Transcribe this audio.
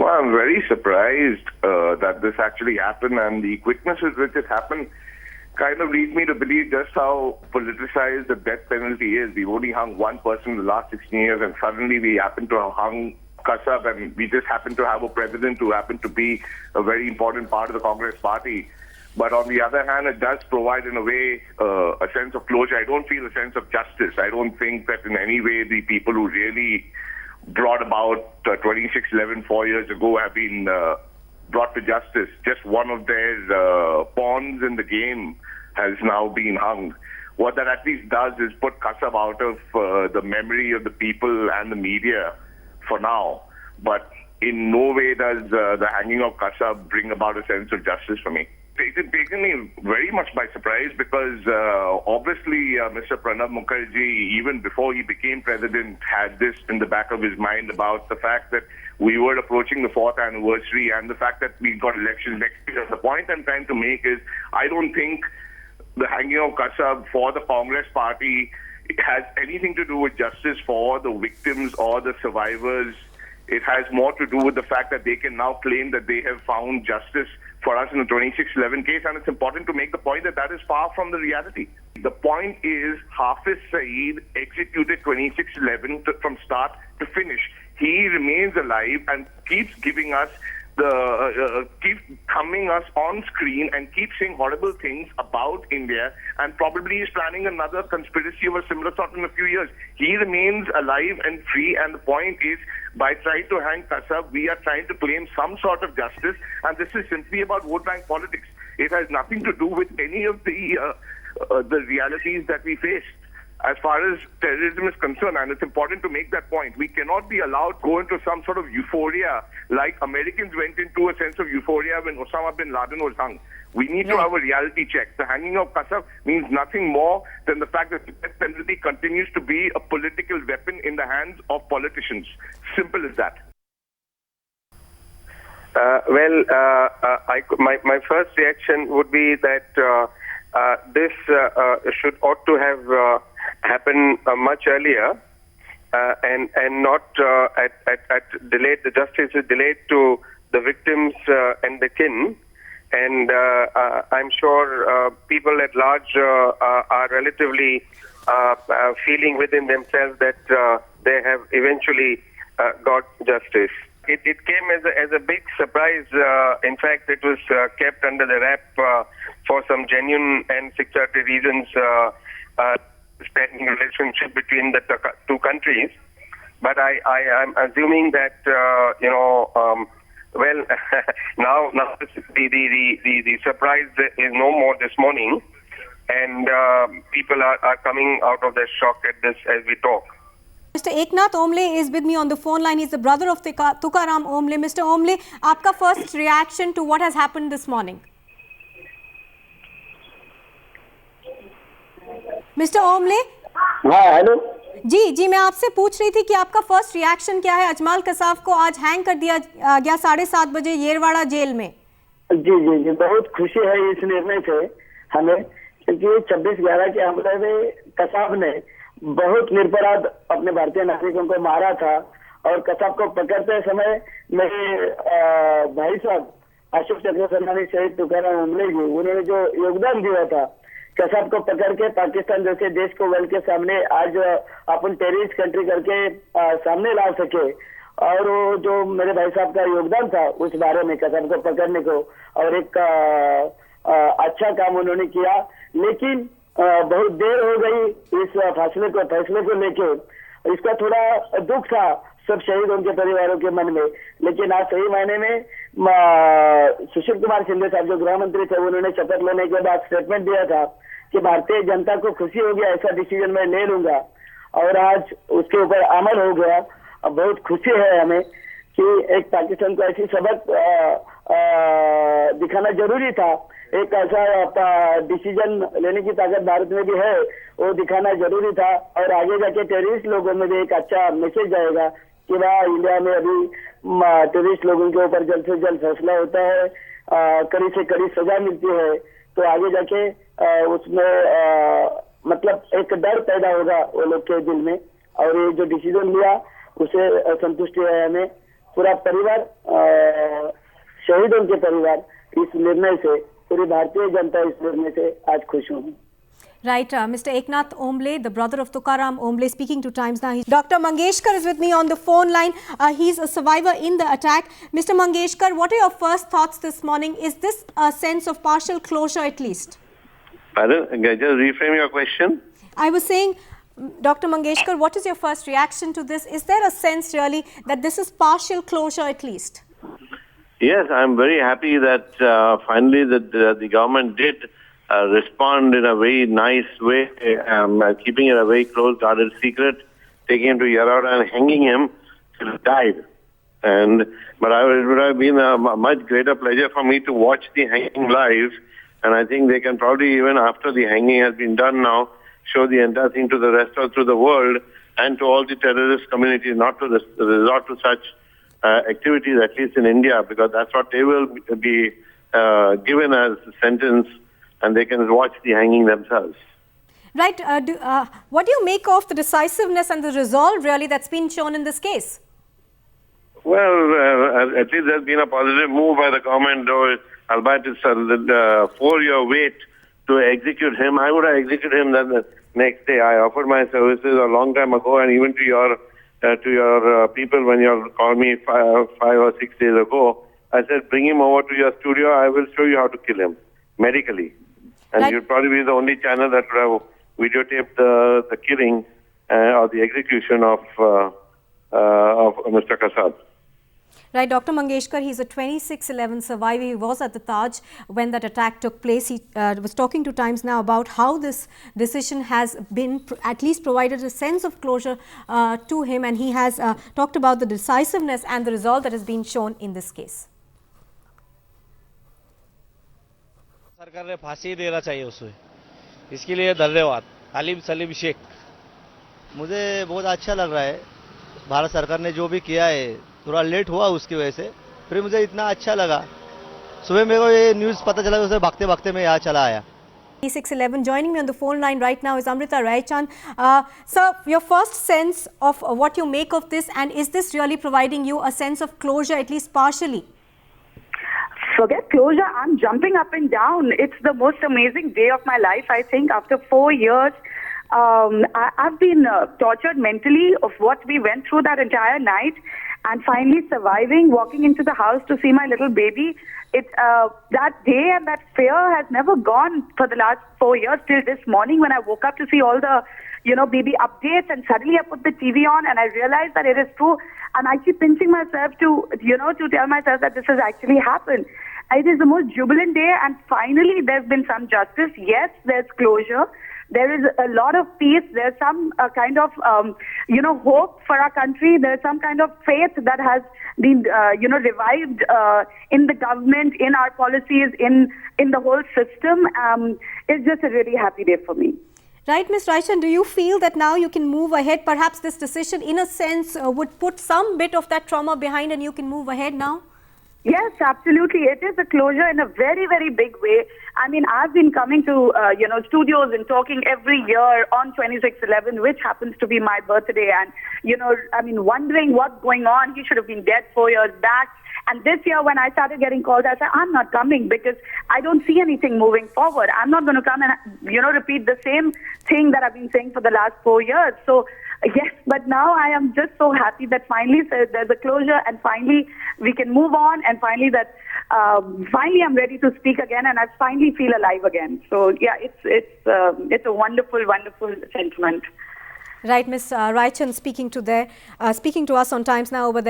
I'm very surprised that this actually happened, and the quickness with which it happened kind of leads me to believe just how politicized the death penalty is. We've only hung one person in the last 16 years, and suddenly we happen to have hung Kasav, and we just happen to have a president who happened to be a very important part of the Congress party. But on the other hand, it does provide, in a way, a sense of closure. I don't feel a sense of justice. I don't think that in any way the people who really brought about 2611 4 years ago have been brought to justice. Just one of their pawns in the game has now been hung. What that at least does is put Kasav out of the memory of the people and the media for now. But in no way does the hanging of Kasav bring about a sense of justice for me. It has taken me very much by surprise because obviously Mr. Pranab Mukherjee, even before he became president, had this in the back of his mind about the fact that we were approaching the 4th anniversary and the fact that we got elections next year. The point I'm trying to make is I don't think the hanging of Kasav for the Congress party has anything to do with justice for the victims or the survivors. It has more to do with the fact that they can now claim that they have found justice for us in the 2611 case, and it's important to make the point that that is far from the reality. The point is Hafiz Saeed executed 2611 from start to finish. He remains alive and keeps giving us keeps coming us on screen and keeps saying horrible things about India, and probably is planning another conspiracy of a similar sort in a few years. He remains alive and free, and the point is, by trying to hang Kasav, we are trying to claim some sort of justice, and this is simply about vote bank politics. It has nothing to do with any of the realities that we face as far as terrorism is concerned, and it's important to make that point. We cannot be allowed to go into some sort of euphoria like Americans went into a sense of euphoria when Osama bin Laden was hung. We need to have a reality check. The hanging of Kasav means nothing more than the fact that the death penalty continues to be a political weapon in the hands of politicians. Simple as that. My first reaction would be that this ought to have happened much earlier, and not at delayed. The justice is delayed to the victims and the kin, and I'm sure people at large are relatively feeling within themselves that they have eventually got justice. It came as a big surprise. In fact, it was kept under the wrap for some genuine and security reasons, standing relationship between the two countries. But I am assuming that now the surprise is no more this morning, and people are coming out of their shock at this as we talk. Mr. EKNATH Ombale is with me on the phone line. He's the brother of Tukaram Ombale. Mr. Ombale, आपका first reaction to what has happened this morning? Mr. Ombale? हाँ, hello. जी, मैं आपसे पूछ रही थी कि आपका first reaction क्या है? अजमल कसाब को आज हैंग कर दिया गया 7:30 बजे येरवाड़ा जेल में। जी, बहुत खुशी है इस निर्णय से हमें, क्योंकि 26/11 के हमले में कसाब ने बहुत निरपराध अपने भारतीय नागरिकों को मारा था, और कसाब को पकड़ते समय मेरे भाई साहब अशोक चक्र सन्मानी शहीद तुकाराम ओंबले जी, उन्होंने जो योगदान दिया था कसाब को पकड़ के पाकिस्तान जैसे देश को वर्ल्ड के सामने आज अपन टेररिस्ट कंट्री करके सामने ला सके, और वो जो मेरे भाई साहब का योगदान था उस बारे में कसाब को पकड़ने को, और एक अच्छा काम उन्होंने किया। लेकिन बहुत देर हो गई इस फैसले को लेके, इसका थोड़ा दुख था सब शहीदों के परिवारों के मन में। लेकिन आज सही मायने में सुशील कुमार शिंदे साहब जो गृह मंत्री थे, उन्होंने शपथ लेने के बाद स्टेटमेंट दिया था कि भारतीय जनता को खुशी हो गया, ऐसा डिसीजन मैं ले लूंगा, और आज उसके ऊपर अमल हो गया। अब बहुत खुशी है हमें कि एक पाकिस्तान को ऐसी सबक दिखाना जरूरी था, एक ऐसा डिसीजन लेने की ताकत भारत में भी है, वो दिखाना जरूरी था, और आगे जाके टेररिस्ट लोगों में भी एक अच्छा मैसेज जाएगा कि वाह, इंडिया में अभी टेररिस्ट लोगों के ऊपर जल्द से जल्द फैसला होता है, कड़ी से कड़ी सजा मिलती है, तो आगे जाके उसमें मतलब एक डर पैदा होगा वो लोग के दिल में, और ये जो डिसीजन लिया उसे संतुष्टि है हमें। पूरा परिवार शहीदों के परिवार इस निर्णय से, पूरी भारतीय जनता इस निर्णय से आज खुश हूँ. Right, Mr. Eknath Ombale, the brother of Tukaram Ombale, speaking to Times Now. Dr. Mangeshkar is with me on the phone line. He's a survivor in the attack. Mr. Mangeshkar, what are your first thoughts this morning? Is this a sense of partial closure at least? Pardon? Just reframe your question. I was saying, Dr. Mangeshkar, what is your first reaction to this? Is there a sense really that this is partial closure at least? Yes, I'm very happy that finally the government did respond in a very nice way, keeping it a very close guarded secret, taking him to Yarada and hanging him till he died. But it would have been a much greater pleasure for me to watch the hanging live, and I think they can probably, even after the hanging has been done now, show the entire thing to the rest of the world and to all the terrorist communities not to resort to such activities, at least in India, because that's what they will be given as a sentence, and they can watch the hanging themselves. Right. What do you make of the decisiveness and the resolve really that's been shown in this case? Well, at least there's been a positive move by the government, though, albeit it's a 4-year wait to execute him. I would have executed him the next day. I offered my services a long time ago, and even to your people when you called me 5 or 6 days ago, I said, bring him over to your studio. I will show you how to kill him medically. And right. you'd probably be the only channel that would have videotaped the killing or the execution of Mr. Kasav. Right, Dr. Mangeshkar, he's a 26/11 survivor. He was at the Taj when that attack took place. He was talking to Times Now about how this decision has been at least provided a sense of closure to him, and he has talked about the decisiveness and the resolve that has been shown in this case. सरकार ने फांसी देना चाहिए उसे, इसके लिए धन्यवाद. आलिम सलीम शेख, मुझे बहुत अच्छा लग रहा है. भारत सरकार ने जो भी किया है, थोड़ा लेट हुआ उसकी वजह से, फिर मुझे इतना अच्छा लगा. सुबह मेरे को ये न्यूज़ पता चला, उसे भागते भागते मैं यहाँ चला आया. 611. Joining me on the phone line right now is AMRITA RAICHAND. Sir, your first sense of what you make of this, and is this really providing you a sense of closure, at least partially? Forget closure, I'm jumping up and down. It's the most amazing day of my life, I think. After 4 years, I've been tortured mentally of what we went through that entire night, and finally surviving, walking into the house to see my little baby. That day and that fear has never gone for the last 4 years till this morning when I woke up to see all the, baby updates, and suddenly I put the TV on and I realized that it is true, and I keep pinching myself to tell myself that this has actually happened. It is the most jubilant day, and finally there's been some justice. Yes, there's closure. There is a lot of peace. There's some kind of, hope for our country. There's some kind of faith that has been, revived in the government, in our policies, in the whole system. It's just a really happy day for me. Right, Ms. RAICHAND, do you feel that now you can move ahead? Perhaps this decision, in a sense, would put some bit of that trauma behind and you can move ahead now? Yes, absolutely. It is a closure in a very, very big way. I mean, I've been coming to, studios and talking every year on 26/11, which happens to be my birthday. And, wondering what's going on. He should have been dead 4 years back. And this year, when I started getting calls, I said, I'm not coming because I don't see anything moving forward. I'm not going to come and, repeat the same thing that I've been saying for the last 4 years. So, yes, but now I am just so happy that finally there's a closure, and finally we can move on, and finally finally I'm ready to speak again, and I finally feel alive again. So, yeah, it's a wonderful, wonderful sentiment. Right, Ms. RAICHAND speaking to us on Times Now over there.